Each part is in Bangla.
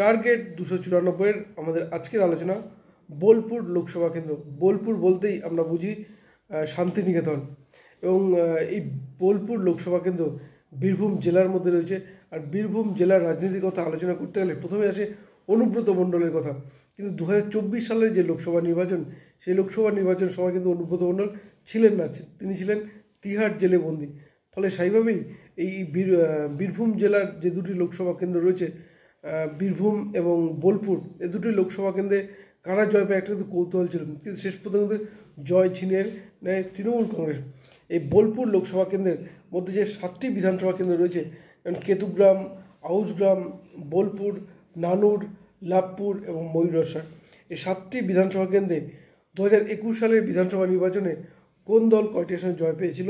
টার্গেট 294 আমাদের আজকের আলোচনা বোলপুর লোকসভা কেন্দ্র। বোলপুর বলতেই আমরা বুঝি শান্তিনিকেতন, এবং এই বোলপুর লোকসভা কেন্দ্র বীরভূম জেলার মধ্যে রয়েছে। আর বীরভূম জেলার রাজনীতির কথা আলোচনা করতে গেলে প্রথমে আসে অনুব্রত মণ্ডলের কথা। কিন্তু 2024 সালের যে লোকসভা নির্বাচন, সেই লোকসভা নির্বাচনের সময় কিন্তু অনুব্রত মণ্ডল ছিলেন না, তিনি ছিলেন তিহার জেলে বন্দী। ফলে স্বাভাবিকভাবেই এই বীরভূম জেলার যে দুটি লোকসভা কেন্দ্র রয়েছে, বীরভূম এবং বোলপুর, এই দুটি লোকসভা কেন্দ্রে কারা জয় পায় একটা কিন্তু কৌতূহল ছিল। কিন্তু শেষ পর্যন্ত জয় ছিনিয়ে নেয় তৃণমূল কংগ্রেস। এই বোলপুর লোকসভা কেন্দ্রের মধ্যে যে 7টি বিধানসভা কেন্দ্র রয়েছে, যেমন কেতুগ্রাম, আউসগ্রাম, বোলপুর, নানুর, লাভপুর এবং ময়ূরেশ্বর, এই 7টি বিধানসভা কেন্দ্রে 2021 সালের বিধানসভা নির্বাচনে কোন দল কয়টি আসনে জয় পেয়েছিল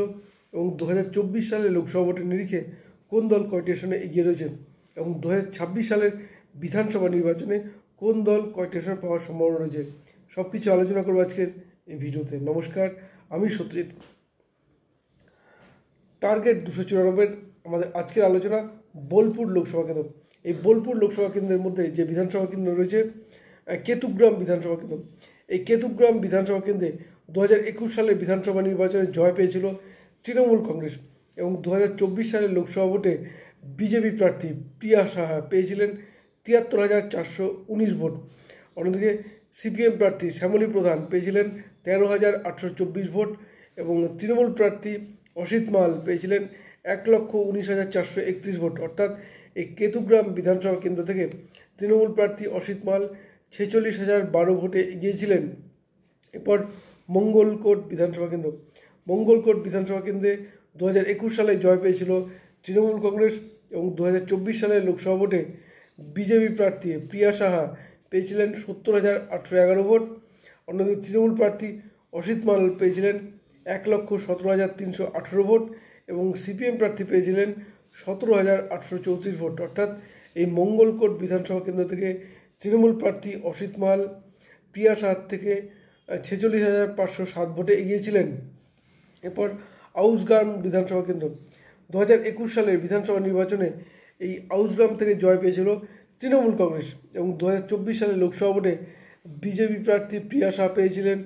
এবং 2024 সালের লোকসভা ভোটের নিরিখে কোন দল কয়টি আসনে এগিয়ে রয়েছে, এবং 2026 সালের বিধানসভা নির্বাচনে কোন দল কয়টি আসন পাওয়ার সম্ভাবনা রয়েছে, সব কিছু আলোচনা করবো আজকের এই ভিডিওতে। নমস্কার, আমি সত্যজিৎ। টার্গেট 294 আমাদের আজকের আলোচনা বোলপুর লোকসভা কেন্দ্র। এই বোলপুর লোকসভা কেন্দ্রের মধ্যে যে বিধানসভা কেন্দ্র রয়েছে কেতুগ্রাম বিধানসভা কেন্দ্র। এই কেতুগ্রাম বিধানসভা কেন্দ্রে 2021 সালের বিধানসভা নির্বাচনে জয় পেয়েছিল তৃণমূল কংগ্রেস, এবং 2024 সালের লোকসভা ভোটে বিজেপি প্রার্থী প্রিয়া সাহা পেয়েছিলেন 73,419 ভোট। অন্যদিকে সিপিএম প্রার্থী শ্যামলী প্রধান পেয়েছিলেন 13,824 ভোট, এবং তৃণমূল প্রার্থী অসিত মাল পেয়েছিলেন 1,19,431 ভোট। অর্থাৎ এই কেতুগ্রাম বিধানসভা কেন্দ্র থেকে তৃণমূল প্রার্থী অসিত মাল 46,012 ভোটে এগিয়েছিলেন। এরপর মঙ্গলকোট বিধানসভা কেন্দ্র। মঙ্গলকোট বিধানসভা কেন্দ্রে 2021 সালে জয় পেয়েছিল তৃণমূল কংগ্রেস, এবং 2024 সালের লোকসভা ভোটে বিজেপি প্রার্থী প্রিয়া সাহা পেয়েছিলেন 70,811 ভোট। অন্যদিকে তৃণমূল প্রার্থী অসিত মাল পেয়েছিলেন 1,17,318 ভোট, এবং সিপিএম প্রার্থী পেয়েছিলেন 17,834 ভোট। অর্থাৎ এই মঙ্গলকোট বিধানসভা কেন্দ্র থেকে তৃণমূল প্রার্থী অসিত মাল প্রিয়া সাহার থেকে 46,507 ভোটে এগিয়েছিলেন। এরপর আউসগ্রাম বিধানসভা কেন্দ্র। 2021 সালের বিধানসভা নির্বাচনে এই আউসগ্রাম থেকে জয় পেয়েছিল তৃণমূল কংগ্রেস, এবং 2024 সালের লোকসভা ভোটে বিজেপি প্রার্থী প্রিয়া সাহা পেয়েছিলেন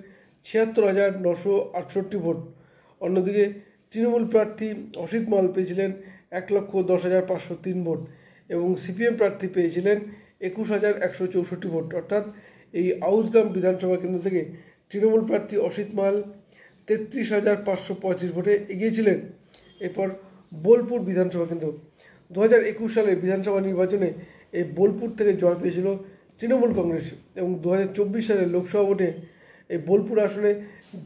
76,968 ভোট। অন্যদিকে তৃণমূল প্রার্থী অসিত মাল পেয়েছিলেন 1,10,503 ভোট, এবং সিপিএম প্রার্থী পেয়েছিলেন 21,164 ভোট। অর্থাৎ এই আউসগ্রাম বিধানসভা কেন্দ্র থেকে তৃণমূল প্রার্থী অসিত মাল 33,535 ভোটে এগিয়েছিলেন। এরপর বোলপুর বিধানসভা কেন্দ্র। 2021 সালের বিধানসভা নির্বাচনে এই বোলপুর থেকে জয় পেয়েছিল তৃণমূল কংগ্রেস, এবং 2024 সালের লোকসভা ভোটে এই বোলপুর আসনে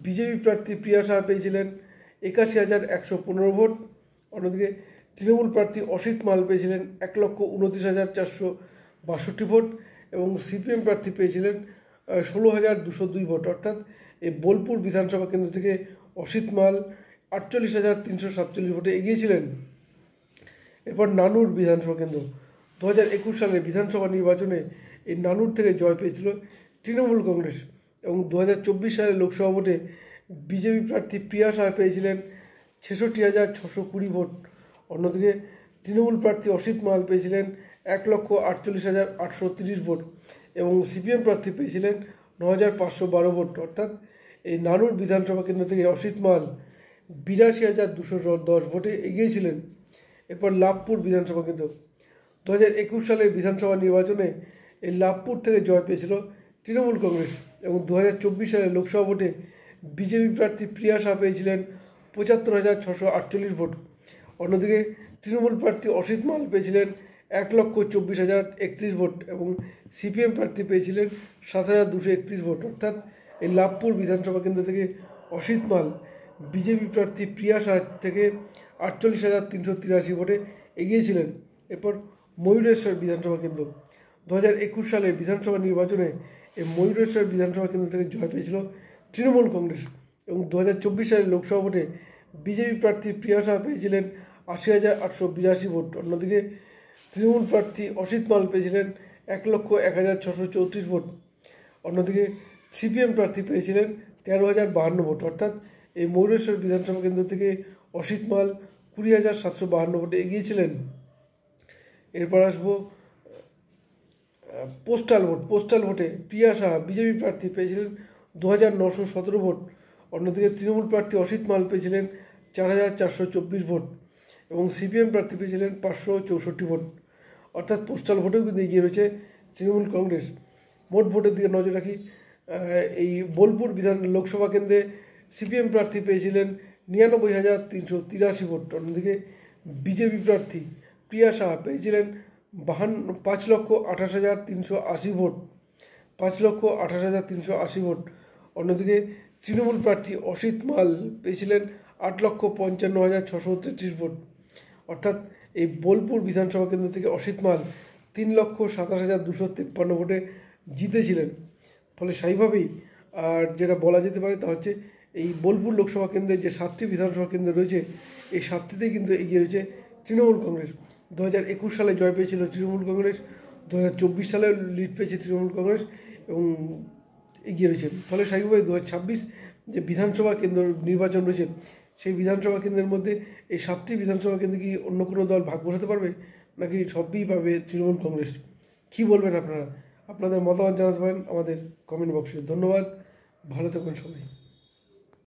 বিজেপি প্রার্থী প্রিয়া সাহা পেয়েছিলেন 81,115 ভোট। অন্যদিকে তৃণমূল প্রার্থী অসিত মাল পেয়েছিলেন 1,29,462 ভোট, এবং সিপিএম প্রার্থী পেয়েছিলেন 16,202 ভোট। অর্থাৎ এই বোলপুর বিধানসভা কেন্দ্র থেকে অসিত মাল 48,347 ভোটে এগিয়েছিলেন। এরপর নানুর বিধানসভা কেন্দ্র। 2021 সালের বিধানসভা নির্বাচনে এই নানুর থেকে জয় পেয়েছিল তৃণমূল কংগ্রেস, এবং 2024 সালের লোকসভা ভোটে বিজেপি প্রার্থী প্রিয়া সাহা পেয়েছিলেন 66,620 ভোট। অন্যদিকে তৃণমূল প্রার্থী অসিত মাল পেয়েছিলেন 1,48,830 ভোট, এবং সিপিএম প্রার্থী পেয়েছিলেন 9,512 ভোট। অর্থাৎ এই নানুর বিধানসভা কেন্দ্র থেকে অসিত মাল 82,210 ভোটে এগিয়েছিলেন। এরপর লাভপুর বিধানসভা কেন্দ্র। 2021 সালের বিধানসভা নির্বাচনে এই লাভপুর থেকে জয় পেয়েছিল তৃণমূল কংগ্রেস, এবং 2024 সালের লোকসভা ভোটে বিজেপি প্রার্থী প্রিয়া সাহা পেয়েছিলেন 75,648 ভোট। অন্যদিকে তৃণমূল প্রার্থী অসিত মাল পেয়েছিলেন 1,24,031 ভোট, এবং সিপিএম প্রার্থী পেয়েছিলেন 7,231 ভোট। অর্থাৎ এই লাভপুর বিধানসভা কেন্দ্র থেকে অসিত মাল বিজেপি প্রার্থী প্রিয়া সাহা থেকে 48,383 ভোটে এগিয়েছিলেন। এরপর ময়ূরেশ্বর বিধানসভা কেন্দ্র। 2021 সালের বিধানসভা নির্বাচনে এই ময়ূরেশ্বর বিধানসভা কেন্দ্র থেকে জয় পেয়েছিল তৃণমূল কংগ্রেস, এবং 2024 সালের লোকসভা ভোটে বিজেপি প্রার্থী প্রিয়া সাহা পেয়েছিলেন 80,882 ভোট। অন্যদিকে তৃণমূল প্রার্থী অসিত মাল পেয়েছিলেন 1,01,634 ভোট। অন্যদিকে সিপিএম প্রার্থী পেয়েছিলেন 13,052 ভোট। অর্থাৎ এই ময়ূরেশ্বর বিধানসভা কেন্দ্র থেকে অসিত মাল 20,752 ভোটে এগিয়েছিলেন। এরপর আসবো পোস্টাল ভোটে প্রিয়া সাহা বিজেপি প্রার্থী পেয়েছিলেন 2917 ভোট। অন্যদিকে তৃণমূল প্রার্থী অসিত মাল পেয়েছিলেন 4424 ভোট এবং সিপিএম প্রার্থী পেয়েছিলেন 564 ভোট। অর্থাৎ পোস্টাল ভোটেও কিন্তু এগিয়ে রয়েছে তৃণমূল কংগ্রেস। মোট ভোটের দিকে নজর রাখি। এই বোলপুর লোকসভা কেন্দ্রে সিপিএম প্রার্থী পেয়েছিলেন 99,383 ভোট। অন্যদিকে বিজেপি প্রার্থী প্রিয়া সাহা পেয়েছিলেন 5,28,380 ভোট। 5,28,380 ভোট। অন্যদিকে তৃণমূল প্রার্থী অসিত মাল পেয়েছিলেন 8,55,633 ভোট। অর্থাৎ এই বোলপুর বিধানসভা কেন্দ্র থেকে অসিত মাল 3,27,253 ভোটে জিতেছিলেন। ফলে স্বাভাবিকভাবেই আর যেটা বলা যেতে পারে তা হচ্ছে এই বোলপুর লোকসভা কেন্দ্রে যে 7টি বিধানসভা কেন্দ্র রয়েছে এই 7টিতেই কিন্তু এগিয়ে রয়েছে তৃণমূল কংগ্রেস। 2021 সালে জয় পেয়েছিল তৃণমূল কংগ্রেস, 2024 সালে লিড পেয়েছে তৃণমূল কংগ্রেস এবং এগিয়ে রয়েছে। ফলে স্বাভাবিকভাবে 2026 যে বিধানসভা কেন্দ্র নির্বাচন রয়েছে সেই বিধানসভা কেন্দ্রের মধ্যে এই 7টি বিধানসভা কেন্দ্রে কি অন্য কোনো দল ভাগ বসাতে পারবে নাকি সবই পাবে তৃণমূল কংগ্রেস? কী বলবেন আপনারা? আপনাদের মতামত জানাতে পারেন আমাদের কমেন্ট বক্সে। ধন্যবাদ, ভালো থাকুন সবাই।